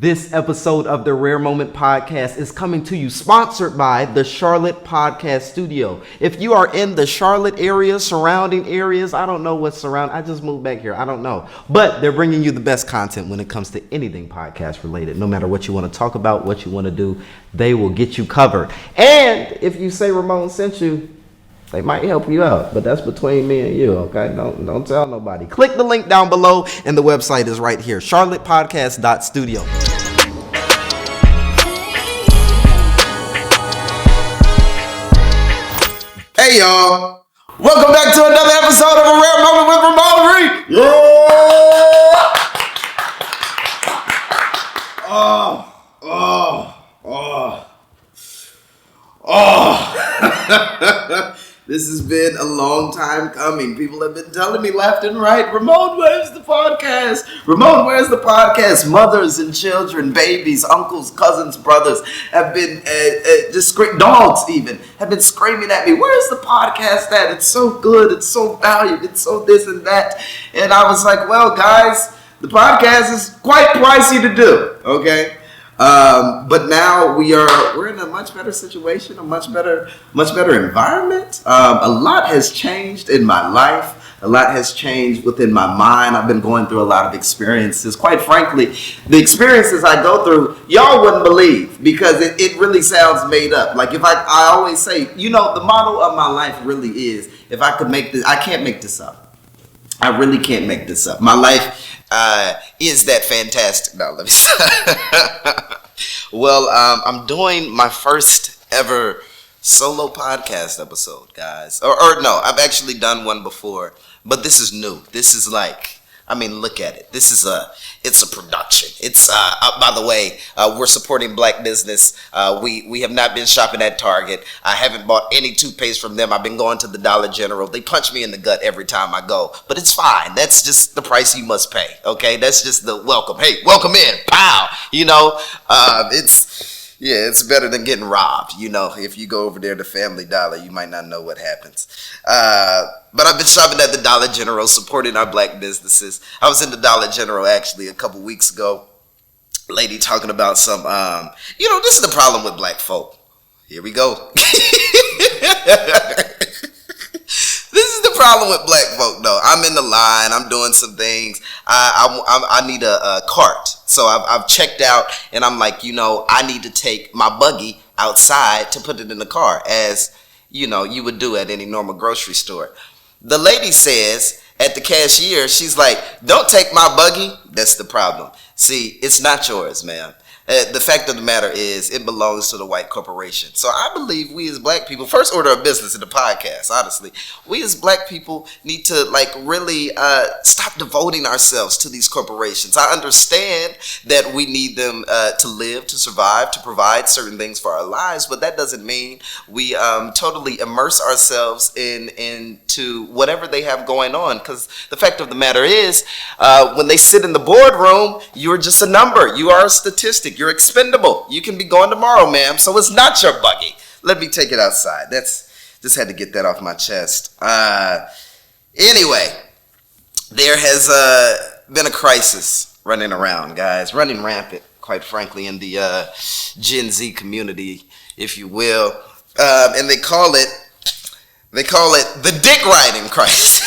This episode of the Rare Moment Podcast is coming to you sponsored by the Charlotte Podcast Studio. If you are in the Charlotte area, surrounding areas, I don't know what's surrounding. I just moved back here. I don't know. But they're bringing you the best content when it comes to anything podcast related. No matter what you want to talk about, what you want to do, they will get you covered. And if you say Ramon sent you, they might help you out, but that's between me and you, okay? Don't tell nobody. Click the link down below, and the website is right here, charlottepodcast.studio. Hey, y'all. Welcome back to another episode of A Rare Moment with Ramon Reed. Yeah! This has been a long time coming. People have been telling me left and right, Ramon, where's the podcast? Ramon, where's the podcast? Mothers and children, babies, uncles, cousins, brothers have been, dogs even, have been screaming at me, where's the podcast at? It's so good, it's so valued, it's so this and that. And I was like, well, guys, the podcast is quite pricey to do, okay? But now we're in a much better situation, a much better environment. A lot has changed in my life. A lot has changed within my mind. I've been going through a lot of experiences. Quite frankly, the experiences I go through, y'all wouldn't believe because it really sounds made up. Like if I always say, the motto of my life really is, if I could make this, I can't make this up. I really can't make this up. My life is that fantastic. No, let me stop. Well, I'm doing my first ever solo podcast episode, guys. Or no, I've actually done one before, but this is new. This is look at it. It's a production. It's, by the way, we're supporting black business. We have not been shopping at Target. I haven't bought any toothpaste from them. I've been going to the Dollar General. They punch me in the gut every time I go, but it's fine. That's just the price you must pay. Okay. That's just the welcome. Hey, welcome in. Pow. It's better than getting robbed. If you go over there to Family Dollar, you might not know what happens. But I've been shopping at the Dollar General, supporting our black businesses. I was in the Dollar General actually a couple weeks ago. Lady talking about some, this is the problem with black folk. Here we go. This is the problem with black folk, though. I'm in the line. I'm doing some things. I need a cart. So I've checked out, and I'm like, I need to take my buggy outside to put it in the car, as, you would do at any normal grocery store. The lady says at the cashier, she's like, don't take my buggy. That's the problem. See, it's not yours, ma'am. The fact of the matter is it belongs to the white corporation. So I believe we as black people, first order of business in the podcast, honestly, we as black people need to really stop devoting ourselves to these corporations. I understand that we need them to live, to survive, to provide certain things for our lives, but that doesn't mean we totally immerse ourselves into whatever they have going on. Because the fact of the matter is, when they sit in the boardroom, you're just a number. You are a statistic. You're expendable. You can be going tomorrow, ma'am. So it's not your buggy. Let me take it outside. Just had to get that off my chest. Anyway, there has been a crisis running around, guys. Running rampant, quite frankly, in the Gen Z community, if you will. And they call it the dick riding crisis.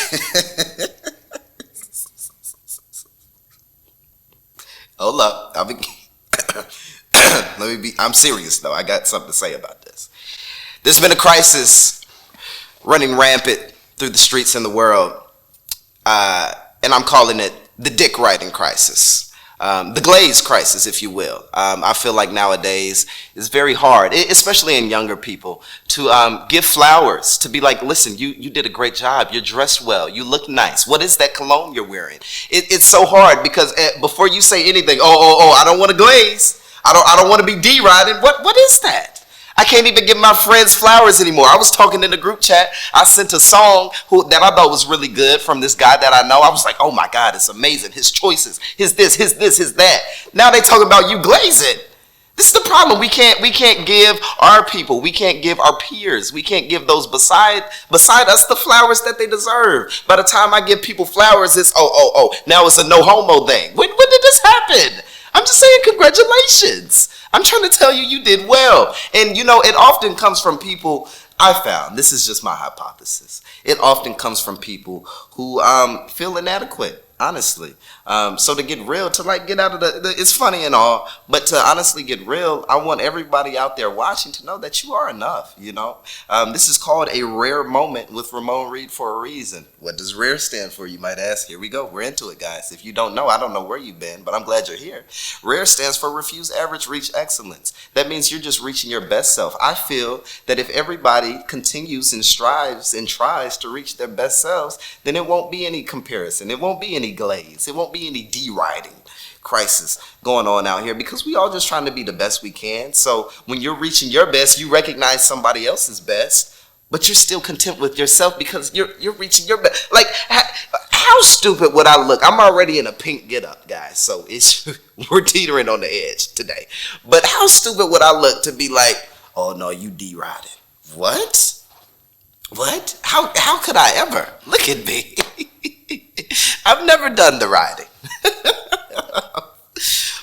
Hold up. I'm serious though. I got something to say about this. There's been a crisis running rampant through the streets in the world. And I'm calling it the dick riding crisis. The glaze crisis, if you will. I feel like nowadays it's very hard, especially in younger people, to give flowers, to be like, listen, you did a great job. You're dressed well. You look nice. What is that cologne you're wearing? It's so hard because before you say anything, I don't want to glaze. I don't want to be D-riding. What is that? I can't even give my friends flowers anymore. I was talking in the group chat. I sent a song that I thought was really good from this guy that I know. I was like, oh my God, it's amazing. His choices, his this, his that. Now they talk about you glazing. This is the problem. We can't give our people, we can't give our peers, we can't give those beside us the flowers that they deserve. By the time I give people flowers, it's now it's a no homo thing. When did this happen? I'm just saying congratulations. I'm trying to tell you, you did well. And it often comes from people, I found, this is just my hypothesis. It often comes from people who feel inadequate, honestly. So to get real, to get out of it's funny and all, but to honestly get real, I want everybody out there watching to know that you are enough, This is called a rare moment with Ramon Reed for a reason. What does rare stand for, you might ask? Here we go. We're into it, guys. If you don't know, I don't know where you've been, but I'm glad you're here. Rare stands for refuse average, reach excellence. That means you're just reaching your best self. I feel that if everybody continues and strives and tries to reach their best selves, then it won't be any comparison. It won't be any glaze. It won't be any deriding crisis going on out here, because we all just trying to be the best we can. So when you're reaching your best, you recognize somebody else's best, but you're still content with yourself because you're reaching your best. Like, how stupid would I look? I'm already in a pink get up, guys, so we're teetering on the edge today. But how stupid would I look to be like, oh no, you deriding? What? How could I ever? Look at me. I've never done the riding.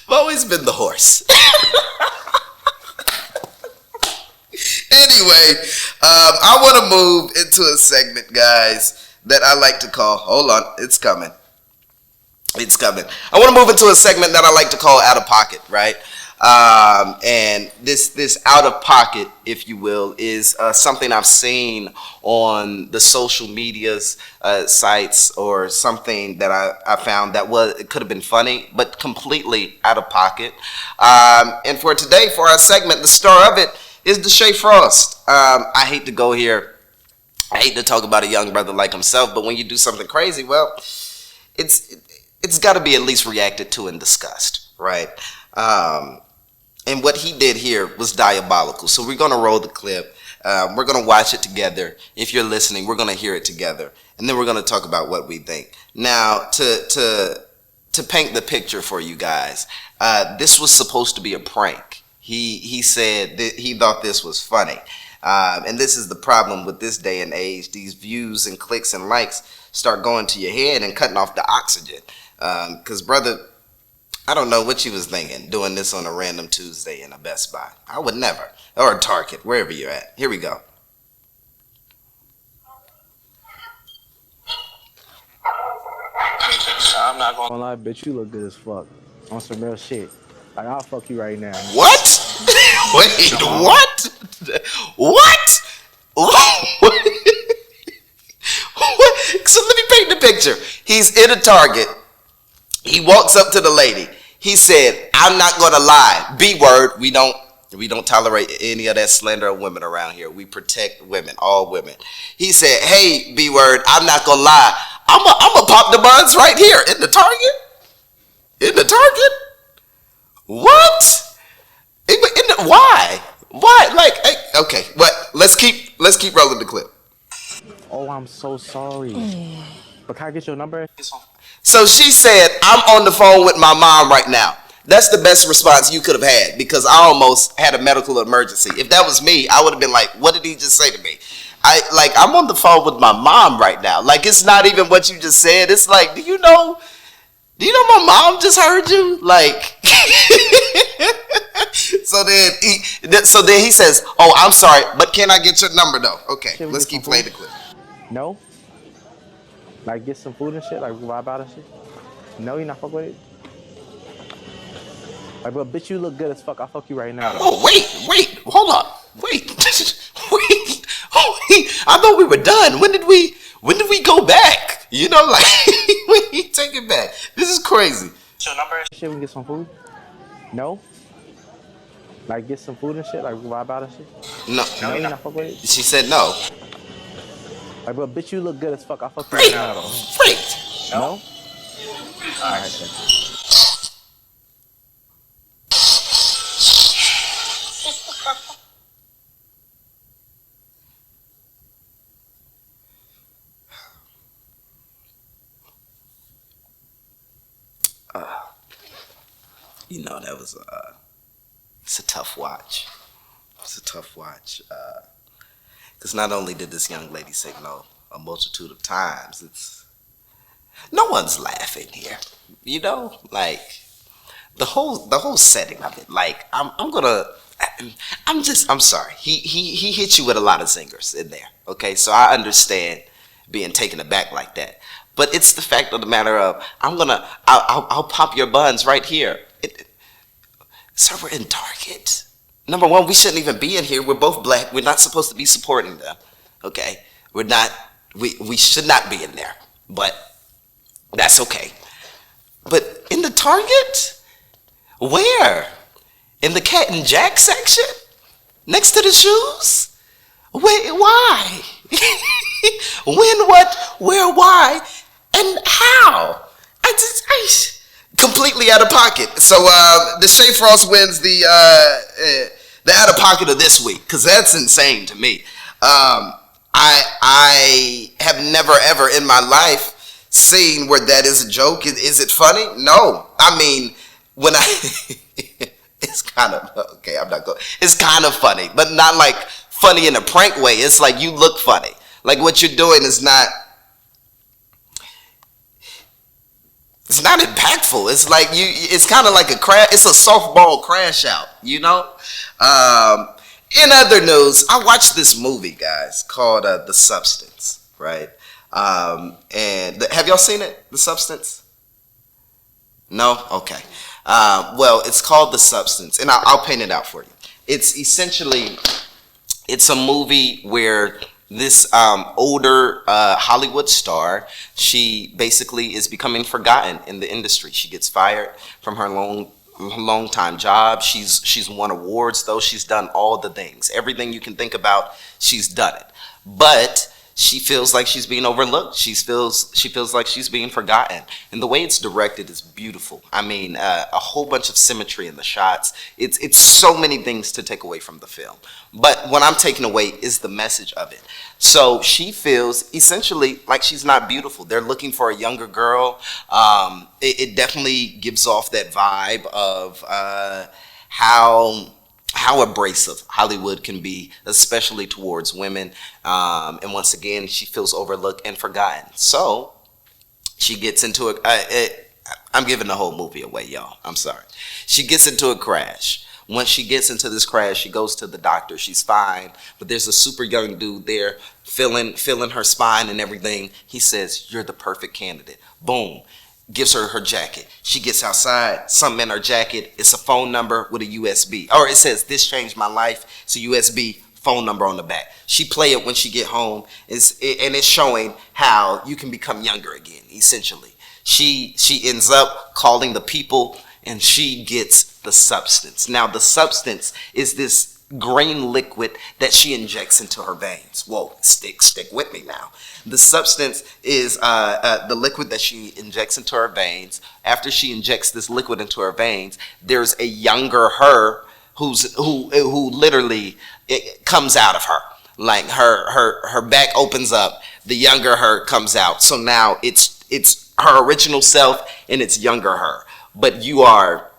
I've always been the horse. Anyway, I want to move into a segment, guys, that I like to call, hold on, it's coming. I want to move into a segment that I like to call Out of Pocket, right? And this out of pocket, if you will, is something I've seen on the social medias sites, or something that I found that it could have been funny, but completely out of pocket. And for today, for our segment, the star of it is Deshae Frost. I hate to go here. I hate to talk about a young brother like himself, but when you do something crazy, well, it's got to be at least reacted to and discussed, right? And what he did here was diabolical. So we're going to roll the clip. We're going to watch it together. If you're listening, we're going to hear it together. And then we're going to talk about what we think. Now, to paint the picture for you guys, this was supposed to be a prank. He said that he thought this was funny. And this is the problem with this day and age. These views and clicks and likes start going to your head and cutting off the oxygen. Because, brother, I don't know what you was thinking, doing this on a random Tuesday in a Best Buy. I would never. Or a Target, wherever you're at. Here we go. I'm not gonna lie, bitch, you look good as fuck. On some real shit. Like, I'll fuck you right now. What? Wait, what? What? What? So let me paint the picture. He's in a Target. He walks up to the lady. He said, I'm not going to lie. B word, we don't tolerate any of that slander of women around here. We protect women, all women. He said, hey, B word, I'm not going to lie. I'm going to pop the buns right here in the Target. In the Target? What? Why? Why? Like, hey, okay, but let's keep rolling the clip. Oh, I'm so sorry. But can I get your number? So she said, I'm on the phone with my mom right now. That's the best response you could have had, because I almost had a medical emergency. If that was me, I would have been like, what did he just say to me? I'm on the phone with my mom right now. Like, it's not even what you just said. It's like, do you know my mom just heard you? Like, so then he says, oh, I'm sorry, but can I get your number though? Okay, let's keep playing the clip. No? Like, get some food and shit? Like, vibe out and shit? No, you not fuck with it? Like, but bitch, you look good as fuck. I'll fuck you right now. Though. Oh, wait, hold on. Wait. Oh, I thought we were done. When did we go back? Like, we take it back. This is crazy. Your number? Shit, we can get some food? No? Like, get some food and shit? Like, vibe out and shit? No, you not fuck with it? She said no. Like, but bitch, you look good as fuck. I'll fuck you right now, though. Wait. No? Alright, then. That was it's a tough watch. It's a tough watch. Because not only did this young lady say no a multitude of times, no one's laughing here. Like, the whole setting of it. Like I'm sorry. He hit you with a lot of zingers in there. Okay, so I understand being taken aback like that. But it's the fact of the matter of I'll pop your buns right here. Sir, we're in Target. Number one, we shouldn't even be in here. We're both black. We're not supposed to be supporting them. Okay, we're not. We should not be in there. But that's okay. But in the Target, where? In the Cat and Jack section, next to the shoes. Wait, why? When, what, where, why, and how? I completely out of pocket. So the Shea Frost wins the out of pocket of this week, because that's insane to me. I have never ever in my life seen where that is a joke. Is it funny? No. I mean, when I it's kind of okay. I'm not going. It's kind of funny, but not like funny in a prank way. It's like you look funny. Like what you're doing is not. It's not impactful. It's like you. It's kind of like a crash. It's a softball crash out. You know. In other news, I watched this movie, guys, called The Substance. Right. Have y'all seen it? The Substance? No. Okay. Well, it's called The Substance, and I'll paint it out for you. It's essentially, it's a movie where this older Hollywood star, she basically is becoming forgotten in the industry. She gets fired from her long time job. She's won awards, though. She's done all the things, everything you can think about. She's done it, but she feels like she's being overlooked. She feels like she's being forgotten. And the way it's directed is beautiful. I mean, a whole bunch of symmetry in the shots. It's so many things to take away from the film. But what I'm taking away is the message of it. So she feels essentially like she's not beautiful. They're looking for a younger girl. It definitely gives off that vibe of how abrasive Hollywood can be, especially towards women. And once again, she feels overlooked and forgotten. So she gets into I'm giving the whole movie away, y'all. I'm sorry. She gets into a crash. Once she gets into this crash, she goes to the doctor. She's fine, but there's a super young dude there feeling her spine and everything. He says, "You're the perfect candidate." Boom. Gives her her jacket. She gets outside. Something in her jacket. It's a phone number with a USB. Or it says, "This changed my life." It's a USB phone number on the back. She play it when she get home. And it's showing how you can become younger again, essentially. She ends up calling the people, and she gets the substance. Now, the substance is this green liquid that she injects into her veins. Whoa, stick with me now. The substance is the liquid that she injects into her veins. After she injects this liquid into her veins, there's a younger her who literally it comes out of her. Like her back opens up, the younger her comes out. So now it's her original self and it's younger her. But you are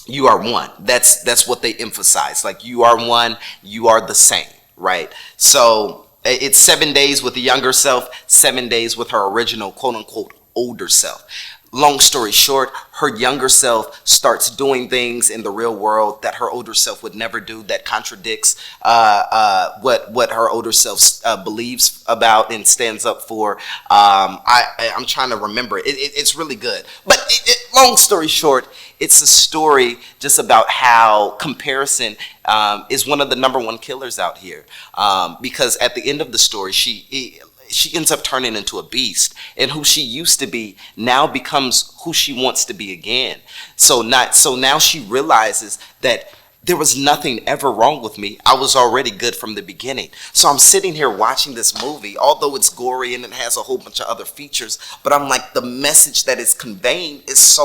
one. That's what they emphasize. Like you are one, you are the same, right? So it's 7 days with the younger self, 7 days with her original quote unquote older self. Long story short, her younger self starts doing things in the real world that her older self would never do, that contradicts what her older self believes about and stands up for. I'm trying to remember it. It's really good. But long story short, it's a story just about how comparison is one of the number one killers out here. Because at the end of the story, she ends up turning into a beast, and who she used to be now becomes who she wants to be again. So now she realizes that there was nothing ever wrong with me. I was already good from the beginning. So I'm sitting here watching this movie, although it's gory and it has a whole bunch of other features, but I'm like, the message that it's conveying is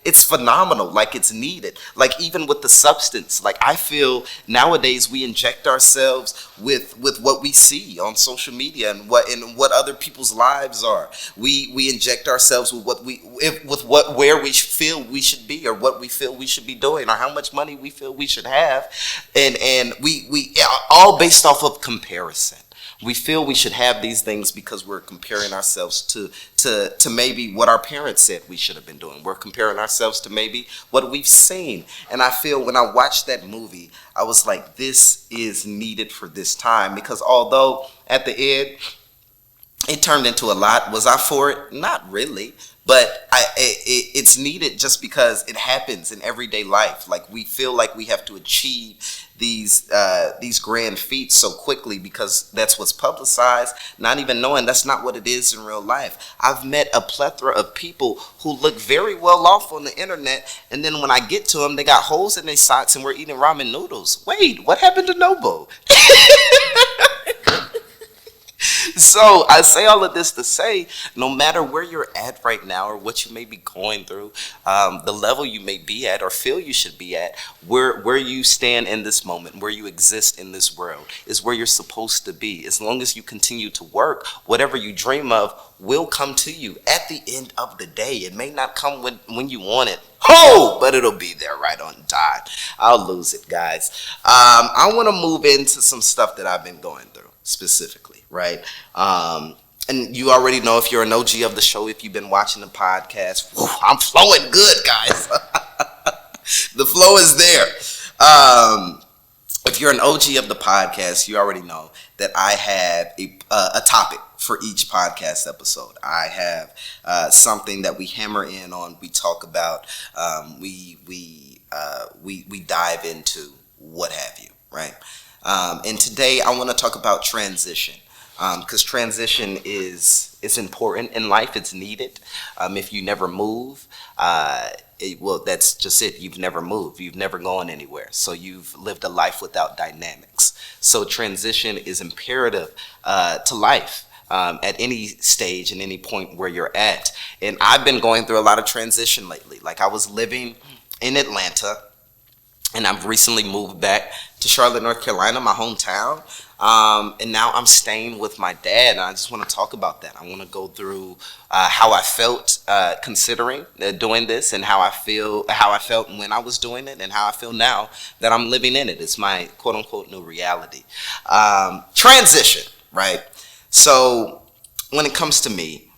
it's phenomenal. Like it's needed. Like even with the substance, like I feel nowadays we inject ourselves with what we see on social media and what other people's lives are. We inject ourselves with where we feel we should be, or what we feel we should be doing, or how much money we feel we should have, and we all based off of comparison. We feel we should have these things because we're comparing ourselves to maybe what our parents said we should have been doing. We're comparing ourselves to maybe what we've seen. And I feel when I watched that movie, I was like, this is needed for this time. Because although at the end, it turned into a lot. Was I for it? Not really. But it's needed just because it happens in everyday life. Like we feel like we have to achieve these grand feats so quickly because that's what's publicized, not even knowing that's not what it is in real life. I've met a plethora of people who look very well off on the internet, and then when I get to them, they got holes in their socks and we're eating ramen noodles. Wait, what happened to Nobo? So I say all of this to say, no matter where you're at right now or what you may be going through, the level you may be at or feel you should be at, where you stand in this moment, where you exist in this world, is where you're supposed to be. As long as you continue to work, whatever you dream of will come to you at the end of the day. It may not come when you want it. But it'll be there right on time. I'll lose it, guys. I want to move into some stuff that I've been going through specifically, right? And you already know, if you're an OG of the show, if you've been watching the podcast, I'm flowing good, guys. The flow is there. If you're an OG of the podcast, you already know that I have a topic for each podcast episode. I have something that we hammer in on. We talk about. We dive into what have you, right? And today I want to talk about transition, because transition is important in life. It's needed. If you never move, well, that's just it. You've never moved. You've never gone anywhere. So you've lived a life without dynamics. So transition is imperative to life. At any stage and any point where you're at. And I've been going through a lot of transition lately. Like, I was living in Atlanta, and I've recently moved back to Charlotte, North Carolina, my hometown. And now I'm staying with my dad, and I just want to talk about that. I want to go through how I felt considering doing this, and how I felt when I was doing it, and how I feel now that I'm living in it. It's my quote-unquote new reality. Transition, right? So when it comes to me,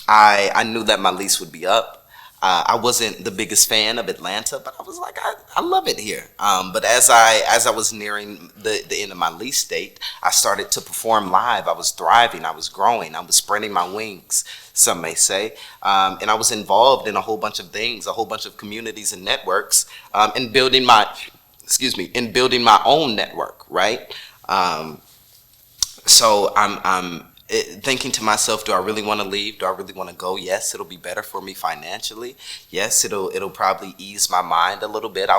I knew that my lease would be up. I wasn't the biggest fan of Atlanta, but I was like, I love it here. But as I was nearing the end of my lease date, I started to perform live. I was thriving. I was growing. I was spreading my wings, some may say. And I was involved in a whole bunch of things, a whole bunch of communities and networks, in building my own network, right? So I'm thinking to myself, do I really want to leave? Do I really want to go? Yes, it'll be better for me financially. Yes, it'll probably ease my mind a little bit.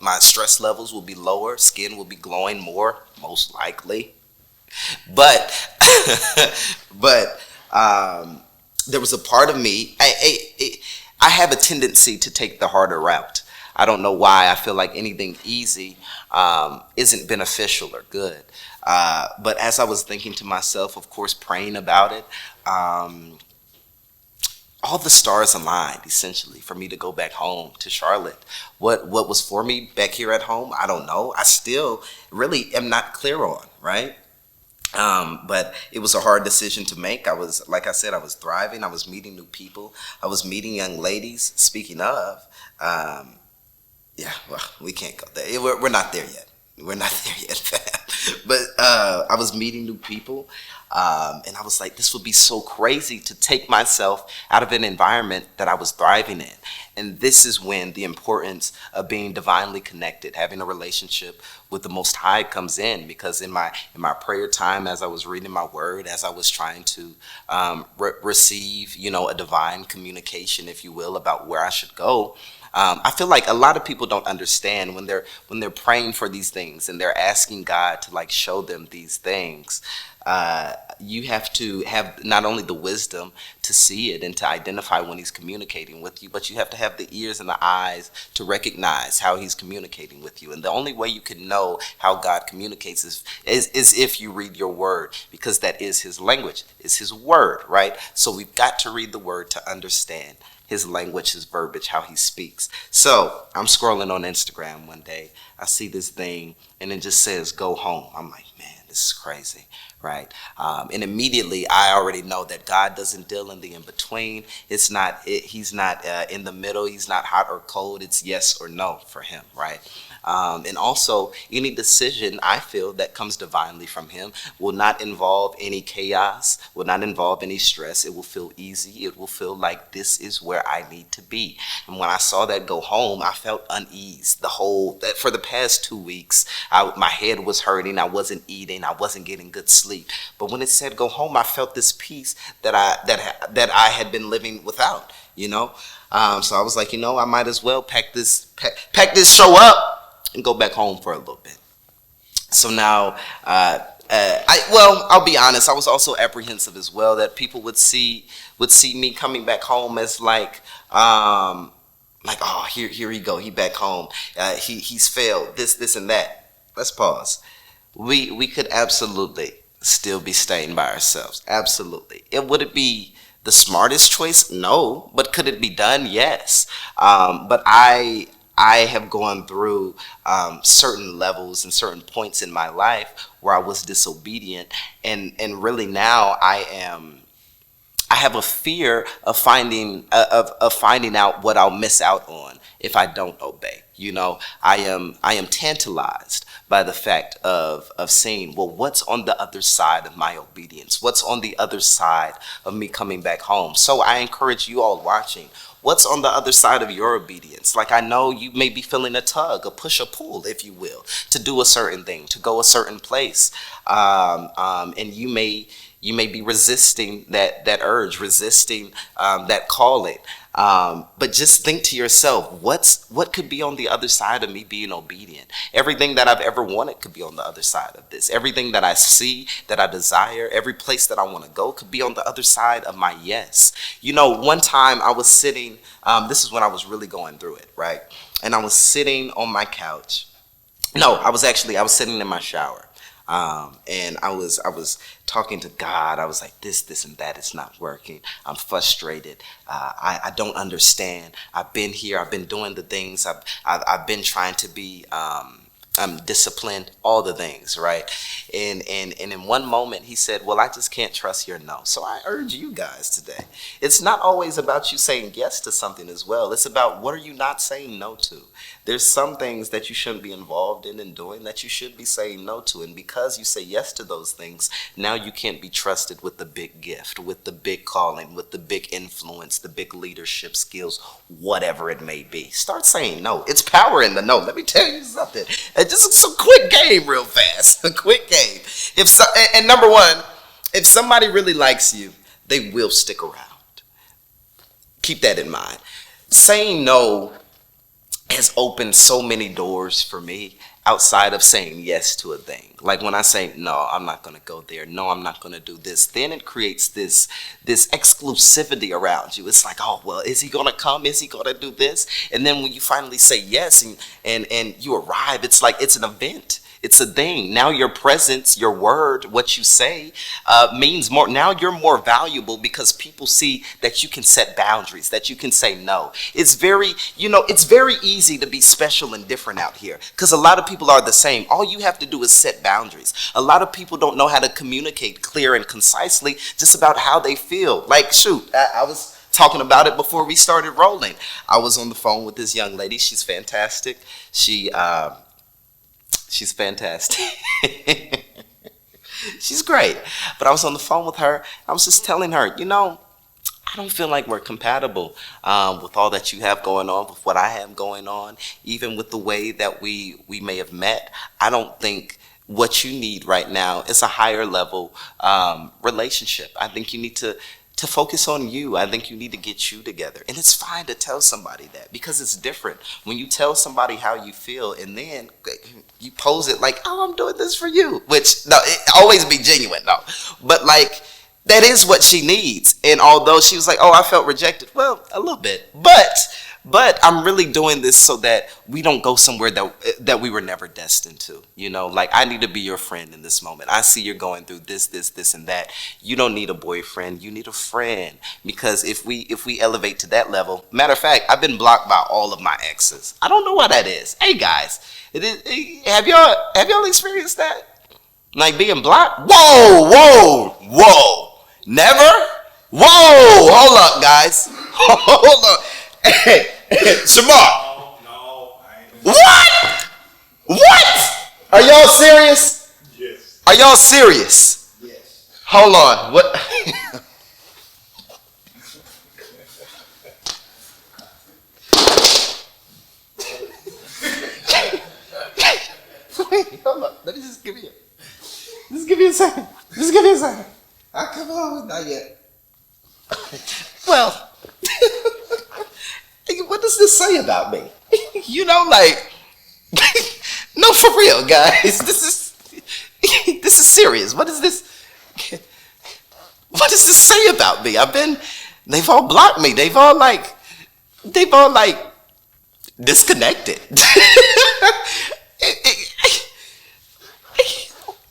My stress levels will be lower. Skin will be glowing more, most likely. But there was a part of me. I have a tendency to take the harder route. I don't know why. I feel like anything easy isn't beneficial or good. But as I was thinking to myself, of course, praying about it, all the stars aligned, essentially, for me to go back home to Charlotte. What was for me back here at home, I don't know. I still really am not clear on, right? But it was a hard decision to make. Like I said, I was thriving. I was meeting new people. I was meeting young ladies. Speaking of, yeah, well, we can't go there. We're not there yet. We're not there yet, fam. But I was meeting new people, and I was like, this would be so crazy to take myself out of an environment that I was thriving in. And this is when the importance of being divinely connected, having a relationship with the Most High comes in. Because in my prayer time, as I was reading my word, as I was trying to receive, a divine communication, if you will, about where I should go, I feel like a lot of people don't understand when they're praying for these things and they're asking God to show them these things. You have to have not only the wisdom to see it and to identify when he's communicating with you, but you have to have the ears and the eyes to recognize how he's communicating with you. And the only way you can know how God communicates is if you read your word, because that is his language, is his word, right? So we've got to read the word to understand his language, his verbiage, how he speaks. So I'm scrolling on Instagram one day. I see this thing and it just says, go home. I'm like, man, this is crazy, right? And immediately I already know that God doesn't deal in the in-between. He's not in the middle. He's not hot or cold. It's yes or no for him, right? And also, any decision I feel that comes divinely from him will not involve any chaos, will not involve any stress. It will feel easy. It will feel like this is where I need to be. And when I saw that go home, I felt unease. That for the past 2 weeks, my head was hurting. I wasn't eating. I wasn't getting good sleep. But when it said go home, I felt this peace that I had been living without. So I was like, I might as well pack this show up and go back home for a little bit. So now, I'll be honest, I was also apprehensive as well that people would see me coming back home as oh, here he go, he back home, he's failed, this and that. Let's pause. We could absolutely still be staying by ourselves. Absolutely. Would it be the smartest choice? No. But could it be done? Yes. But I have gone through certain levels and certain points in my life where I was disobedient, and really now I have a fear of finding out what I'll miss out on if I don't obey. I am tantalized by the fact of seeing, well, what's on the other side of my obedience? What's on the other side of me coming back home? So I encourage you all watching, what's on the other side of your obedience? Like, I know you may be feeling a tug, a push, a pull, if you will, to do a certain thing, to go a certain place. And you may be resisting that urge, resisting that calling. But just think to yourself, what could be on the other side of me being obedient? Everything that I've ever wanted could be on the other side of this. Everything that I see, that I desire, every place that I want to go could be on the other side of my yes. One time I was sitting, this is when I was really going through it, right? And I was sitting on my couch. No, I was sitting in my shower. And I was talking to God. I was like, this and that is not working. I'm frustrated. I don't understand. I've been here. I've been doing the things. I've been trying to be disciplined, all the things, right? And in one moment he said, well, I just can't trust your no. So I urge you guys today, it's not always about you saying yes to something as well. It's about, what are you not saying no to? There's some things that you shouldn't be involved in and doing that you should be saying no to. And because you say yes to those things, now you can't be trusted with the big gift, with the big calling, with the big influence, the big leadership skills, whatever it may be. Start saying no. It's power in the no. Let me tell you something. Just some quick game real fast. A quick game. And number one, if somebody really likes you, they will stick around. Keep that in mind. Saying no has opened so many doors for me outside of saying yes to a thing. Like when I say, no, I'm not going to go there. No, I'm not going to do this. Then it creates this exclusivity around you. It's like, oh, well, is he going to come? Is he going to do this? And then when you finally say yes and you arrive, it's like it's an event. It's a thing. Now your presence, your word, what you say means more. Now you're more valuable because people see that you can set boundaries, that you can say no. It's very easy to be special and different out here because a lot of people are the same. All you have to do is set boundaries. A lot of people don't know how to communicate clear and concisely just about how they feel. Like, shoot, I was talking about it before we started rolling. I was on the phone with this young lady. She's fantastic. She's fantastic. She's great. But I was on the phone with her. I was just telling her, I don't feel like we're compatible with all that you have going on, with what I have going on, even with the way that we may have met. I don't think what you need right now is a higher level relationship. I think you need to focus on you. I think you need to get you together. And it's fine to tell somebody that because it's different. When you tell somebody how you feel and then you pose it like, oh, I'm doing this for you. Which, no, it always be genuine, no. But like, that is what she needs. And although she was like, oh, I felt rejected. Well, a little bit. But I'm really doing this so that we don't go somewhere that we were never destined to. Like, I need to be your friend in this moment. I see you're going through this, and that. You don't need a boyfriend. You need a friend. Because if we elevate to that level, matter of fact, I've been blocked by all of my exes. I don't know why that is. Hey guys, have y'all experienced that? Like being blocked? Whoa. Never? Whoa, hold up, guys. Hold up. Hey, Shamar. No, I ain't. What? Are y'all serious? Yes. Are y'all serious? Yes. Hold on. What? Wait, hold up. Let me just give you a second. Come on, not yet. Well, what does this say about me? You know, like, no, for real, guys. This is serious. What does this say about me? They've all blocked me. They've all like disconnected.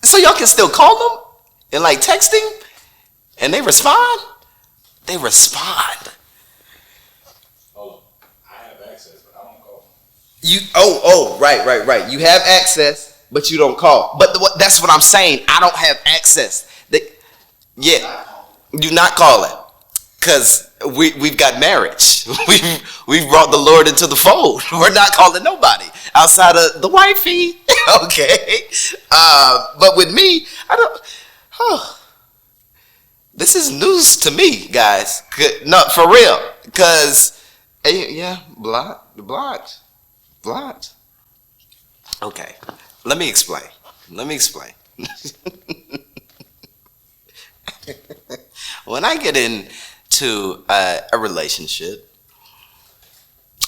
So y'all can still call them and like text him and they respond? They respond. Hold on. I have access, but I don't call. Right. You have access, but you don't call. But that's what I'm saying. I don't have access. You not calling. Because we've got marriage. We've brought the Lord into the fold. We're not calling nobody outside of the wifey. Okay. But with me, I don't. This is news to me, guys. No, for real. Because, yeah, blocked. Okay. Let me explain. When I get into a relationship,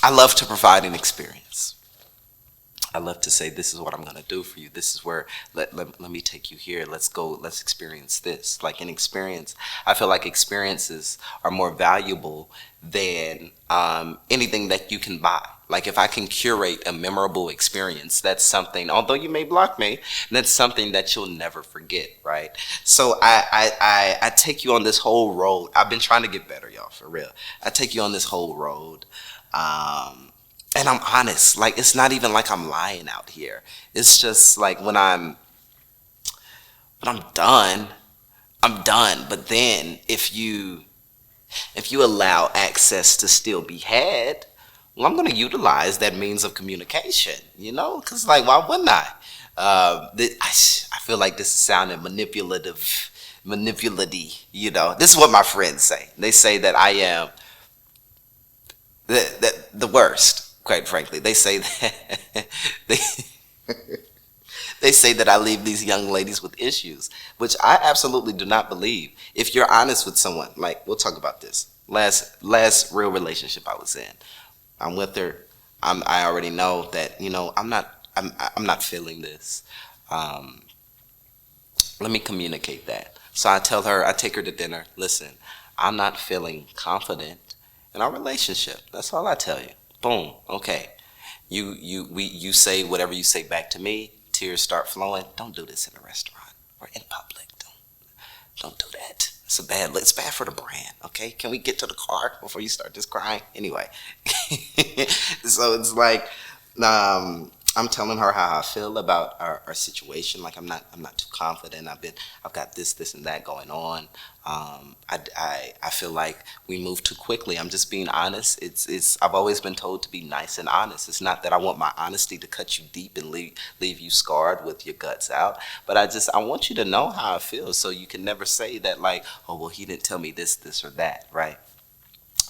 I love to provide an experience. I love to say, this is what I'm going to do for you. This is where, let me take you here. Let's go, let's experience this. Like an experience, I feel like experiences are more valuable than anything that you can buy. Like if I can curate a memorable experience, that's something, although you may block me, that's something that you'll never forget, right? So I take you on this whole road. I've been trying to get better, y'all, for real. I take you on this whole road. And I'm honest, like it's not even like I'm lying out here. It's just like when I'm done, I'm done. But then if you allow access to still be had, well, I'm going to utilize that means of communication, you know, because like why wouldn't I? I feel like this is sounding manipulative, you know. This is what my friends say. They say that I am the worst. Quite frankly, they say that they say that I leave these young ladies with issues, which I absolutely do not believe. If you're honest with someone, like we'll talk about this last real relationship I was in, I'm with her. I already know that I'm not feeling this. Let me communicate that. So I tell her, I take her to dinner. Listen, I'm not feeling confident in our relationship. That's all I tell you. Boom. Okay. You say whatever you say back to me. Tears start flowing. Don't do this in a restaurant or in public. Don't do that. It's bad for the brand. Okay. Can we get to the car before you start just crying? Anyway. So it's like, I'm telling her how I feel about our situation. Like I'm not too confident. I've got this and that going on. I feel like we move too quickly. I'm just being honest. I've always been told to be nice and honest. It's not that I want my honesty to cut you deep and leave you scarred with your guts out. But I want you to know how I feel, so you can never say that like, oh well, he didn't tell me this or that, right?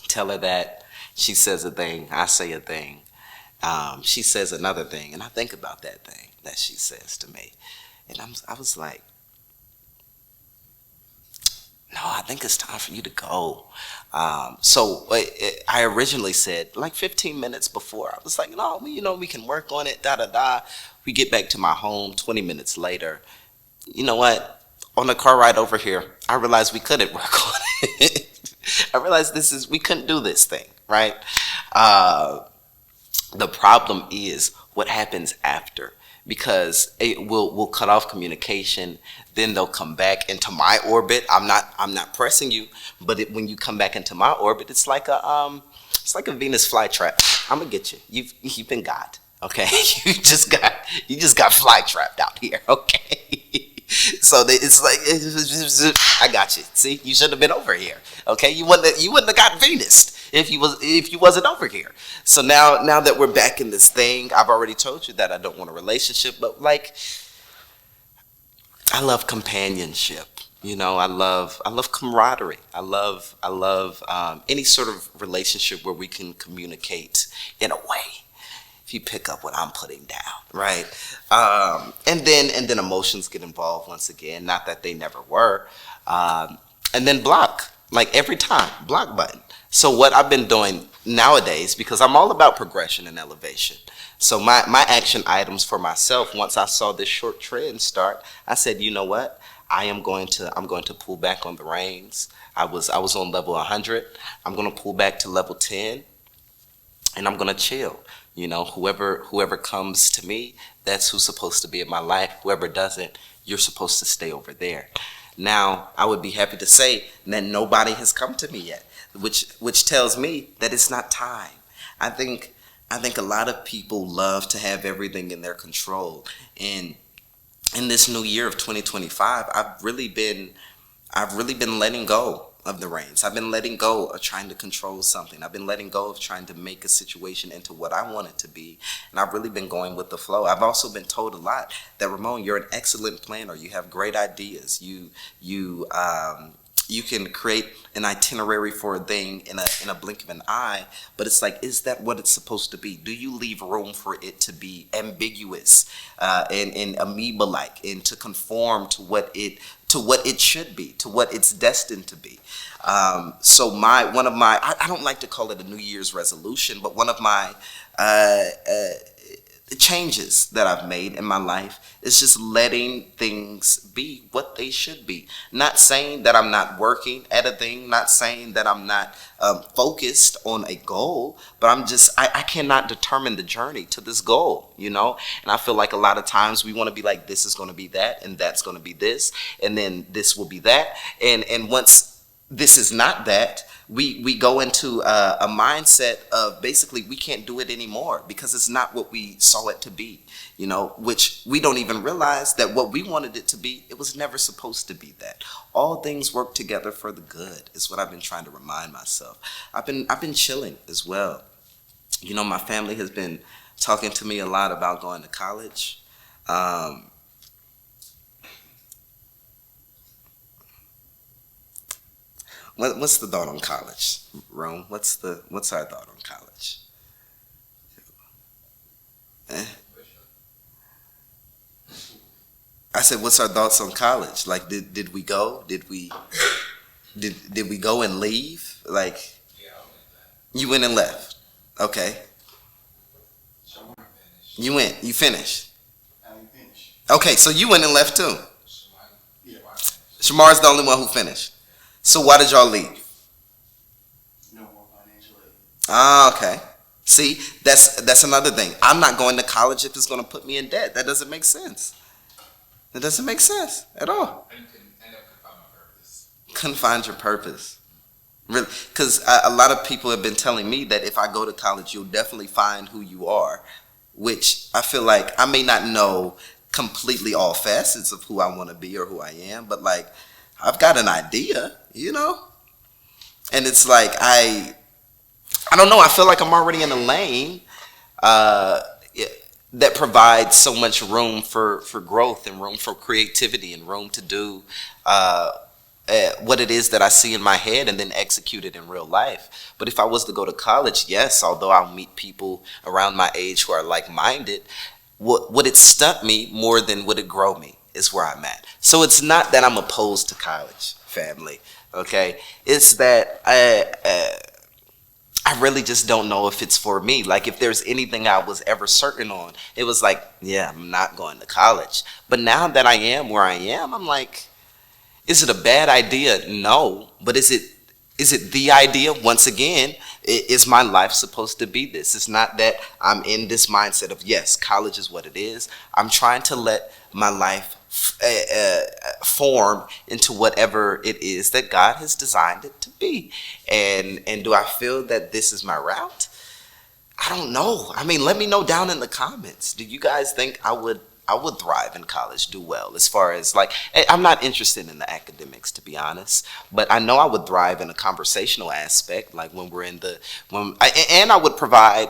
Tell her that. She says a thing. I say a thing. She says another thing, and I think about that thing that she says to me, and I was like, no, I think it's time for you to go. So I originally said like 15 minutes before. I was like, no, we can work on it. We get back to my home 20 minutes later. You know what? On the car ride over here, I realized we couldn't work on it. I realized we couldn't do this thing, right? The problem is what happens after, because we'll cut off communication. Then they'll come back into my orbit. I'm not pressing you, but when you come back into my orbit, it's like a Venus flytrap. I'm gonna get you. You've been got. Okay, you just got fly trapped out here. Okay, So it's like, I got you. See, you should have been over here. Okay, you wouldn't have got Venus if you wasn't over here. So now that we're back in this thing, I've already told you that I don't want a relationship, but like, I love companionship. You know, I love camaraderie. I love any sort of relationship where we can communicate in a way. If you pick up what I'm putting down, right? And then emotions get involved once again. Not that they never were. And then block, like every time, block button. So what I've been doing nowadays, because I'm all about progression and elevation. So my action items for myself, once I saw this short trend start, I said, you know what? I'm going to pull back on the reins. I was on level 100. I'm going to pull back to level 10, and I'm going to chill. You know, whoever comes to me, that's who's supposed to be in my life. Whoever doesn't, you're supposed to stay over there. Now, I would be happy to say that nobody has come to me yet, which tells me that it's not time. I think a lot of people love to have everything in their control, and in this new year of 2025, I've really been letting go of the reins. I've been letting go of trying to control something. I've been letting go of trying to make a situation into what I want it to be. And I've really been going with the flow. I've also been told a lot that, Ramon, you're an excellent planner. You have great ideas. You can create an itinerary for a thing in a blink of an eye, but it's like, is that what it's supposed to be? Do you leave room for it to be ambiguous and amoeba-like, and to conform to what it should be, to what it's destined to be? So I don't like to call it a New Year's resolution, but one of my changes that I've made in my life is just letting things be what they should be. Not saying that I'm not working at a thing, not saying that I'm not focused on a goal, but I cannot determine the journey to this goal, you know? And I feel like a lot of times we want to be like, this is going to be that, and that's going to be this, and then this will be that. And once this is not that, we go into a mindset of basically we can't do it anymore because it's not what we saw it to be, you know, which we don't even realize that what we wanted it to be, it was never supposed to be that. All things work together for the good is what I've been trying to remind myself. I've been chilling as well. You know, my family has been talking to me a lot about going to college. What's the thought on college, Rome? What's our thought on college? I said, what's our thoughts on college? Like, did we go? Did we go and leave? Like, Yeah, I went that. you went and left. Okay, So I went and finished. you finished. I didn't finish. Okay, so you went and left too. So I finished. Shamar's the only one who finished. So why did y'all leave? No more financial aid. Ah, okay. See, that's another thing. I'm not going to college if it's going to put me in debt. That doesn't make sense. That doesn't make sense at all. I never could find my purpose. Couldn't find your purpose. Really, because a lot of people have been telling me that if I go to college, you'll definitely find who you are, which I feel like I may not know completely all facets of who I want to be or who I am, but like I've got an idea, you know? And it's like I don't know, I feel like I'm already in a lane that provides so much room for growth and room for creativity and room to do what it is that I see in my head and then execute it in real life. But if I was to go to college, yes, although I'll meet people around my age who are like-minded, would it stunt me more than would it grow me is where I'm at. So it's not that I'm opposed to college, family, okay? It's that I really just don't know if it's for me. Like, if there's anything I was ever certain on, it was like, yeah, I'm not going to college. But now that I am where I am, I'm like, is it a bad idea? No. But is it the idea? Once again, is my life supposed to be this? It's not that I'm in this mindset of, yes, college is what it is. I'm trying to let my life form into whatever it is that God has designed it to be. And do I feel that this is my route? I don't know. I mean, let me know down in the comments. Do you guys think I would I would thrive in college, do well. As far as like, I'm not interested in the academics, to be honest, but I know I would thrive in a conversational aspect, like when we're in the and I would provide.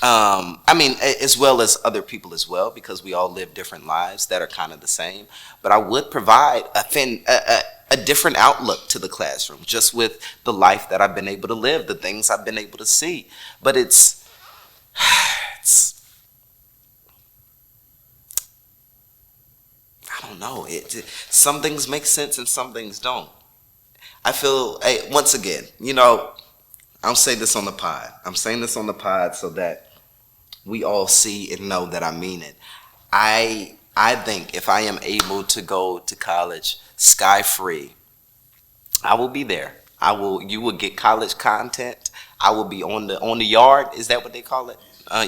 I mean, as well as other people as well, because we all live different lives that are kind of the same. But I would provide a different outlook to the classroom, just with the life that I've been able to live, the things I've been able to see. But it's I don't know. Some things make sense and some things don't. I feel, hey, once again, I'll say this on the pod. I'm saying this on the pod so that we all see and know that I mean it. I think if I am able to go to college sky free, I will be there. You will get college content. I will be on the yard. Is that what they call it?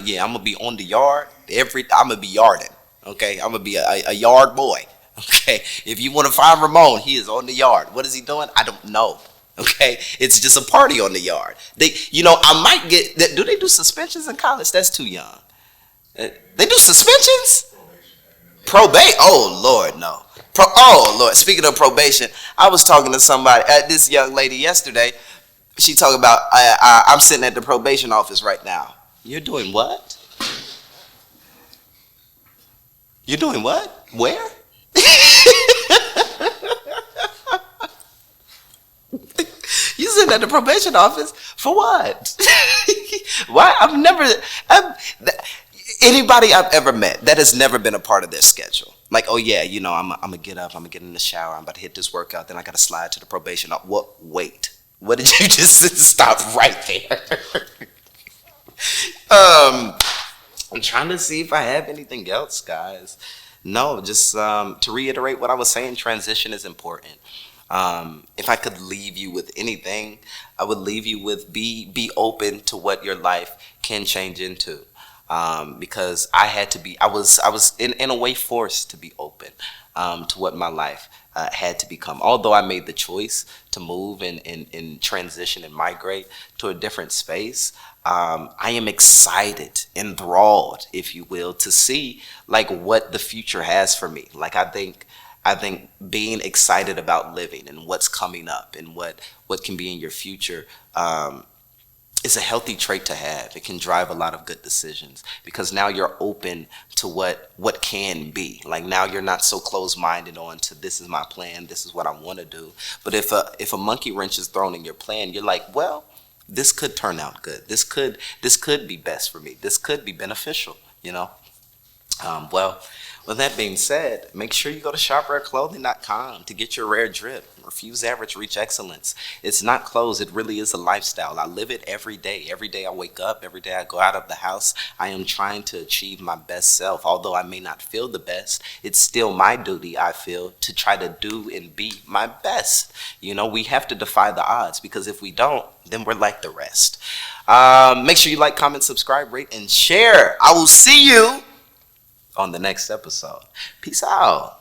Yeah, I'm gonna be on the yard. I'm gonna be yarding. Okay, I'm gonna be a yard boy. Okay, if you want to find Ramon, he is on the yard. What is he doing? I don't know. Okay, it's just a party on the yard. I might get. Do they do suspensions in college? That's too young. They do suspensions. Probation. Oh Lord, no. Oh Lord. Speaking of probation, I was talking to somebody, this young lady yesterday. She talking about I'm sitting at the probation office right now. You're doing what? You're doing what? Where? You sitting at the probation office for what? Why? Anybody I've ever met, that has never been a part of their schedule. Like, oh yeah, I'm gonna get up, I'm gonna get in the shower, I'm about to hit this workout, then I gotta slide to the probation. What? Wait, what did you just stop right there? I'm trying to see if I have anything else, guys. No, just to reiterate what I was saying, transition is important. If I could leave you with anything, I would leave you with be open to what your life can change into. Because I was in a way forced to be open to what my life had to become. Although I made the choice to move and transition and migrate to a different space, I am excited, enthralled, if you will, to see like what the future has for me. Like I think being excited about living and what's coming up and what can be in your future is a healthy trait to have. It can drive a lot of good decisions because now you're open to what can be. Like now you're not so closed-minded on to this is my plan, this is what I want to do. But if a monkey wrench is thrown in your plan, you're like, well, this could turn out good. This could be best for me. This could be beneficial, Well, with that being said, make sure you go to shoprareclothing.com to get your rare drip. Refuse average, reach excellence. It's not clothes. It really is a lifestyle. I live it every day. Every day I wake up. Every day I go out of the house. I am trying to achieve my best self. Although I may not feel the best, it's still my duty, I feel, to try to do and be my best. We have to defy the odds because if we don't, then we're like the rest. Make sure you like, comment, subscribe, rate, and share. I will see you on the next episode. Peace out.